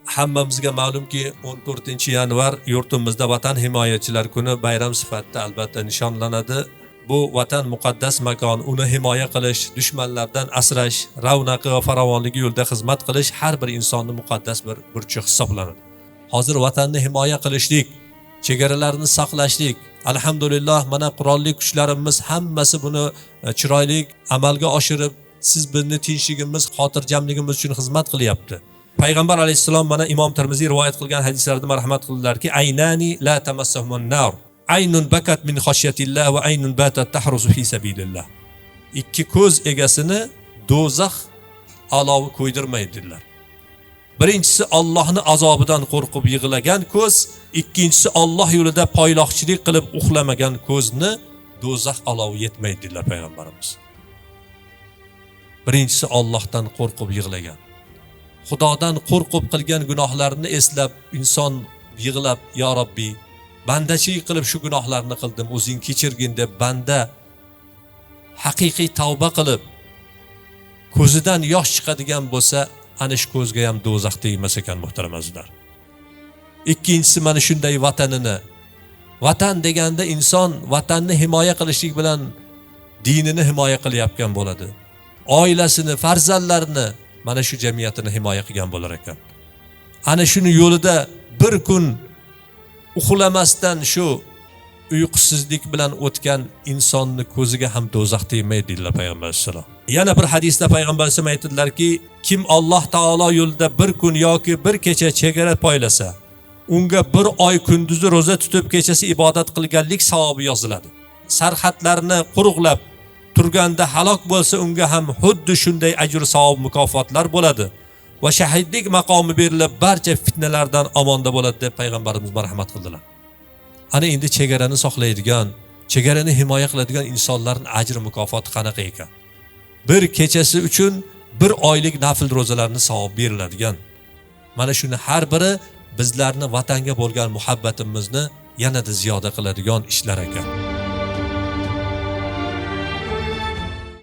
Hammamizga ma'lumki 14-yanvar yurtimizda Vatan himoyachilar kuni bayram sifatida albatta nishonlanadi. Bu vatan muqaddas makon, uni himoya qilish, dushmanlardan asrash, ravnaqi va farovonligi yo'lida xizmat qilish har bir insonning muqaddas bir burchi hisoblanadi. Hozir vatanni himoya qilishlik, chegaralarni saqlashlik, alhamdulillah mana qurolli kuchlarimiz hammasi buni chiroyli amalga oshirib, siz bizni tinchligimiz, xotirjamligimiz uchun xizmat qilyapti. Payg'ambar alayhissalom mana Imom Termiziy rivoyat qilgan hadislarda marhamat qildilarki, aynani la tamassahumun nar. Aynun bakat min xashyatillah va aynun batat tahrusu fi sabilillah. Ikki ko'z egasini do'zax alovi qo'ydirmaydilar. Birinchisi Allohning azobidan qo'rqib yig'lagan ko'z, ikkinchisi Alloh yo'lida poyloqchilik qilib uxlamagan ko'zni do'zax alovi yetmaydilar payg'ambarimiz. Birinchisi Allohdan qo'rqib yig'lagan. Xudodan qo'rqib qilgan gunohlarini eslab inson yig'lab, "Ya Robbi, bandachilik qilib shu gunohlarni qildim, o'zing kechirgin" deb banda haqiqiy tavba qilib ko'zidan yosh chiqadigan bo'lsa, ana shu ko'zga ham do'zax tegmas ekan muhtaram azizlar. Ikkinchisi mana shunday vatanini, vatan deganda inson vatanni himoya qilishlik bilan dinini himoya qilyapgan bo'ladi. Oilasini, farzandlarini, mana shu jamiyatini himoya qilgan bo'lar ekan. Ana shuni yo'lida bir kun uxlamasdan shu uyqusizlik bilan o'tgan insonni ko'ziga ham do'zax tegmaydi dedilar payg'ambar sollallohu alayhi vasallam. Yana bir hadisda payg'ambar sollallohu alayhi vasallam aytdilarki, kim Alloh taolo yo'lida bir kun yoki bir kecha chegara poylasa, unga bir oy kunduzi roza tutib kechasi ibodat qilganlik savobi yoziladi. Sarhadlarni quruqlab turganda halok bo'lsa, unga ham xuddi shunday ajr savob mukofotlar bo'ladi va shahidlik maqomi berilib barcha fitnalardan omonda bo'ladi deb payg'ambarimiz marhamat qildilar. Ana endi chegarani saqlaydigan, chegarani himoya qiladigan insonlarning ajr mukofoti qanaqa ekan? Bir kechasi uchun bir oylik nafl ro'zalarni savob beriladigan. Mana shuni har biri bizlarni vatanga bo'lgan muhabbatimizni yanada ziyoda qiladigan ishlar ekan.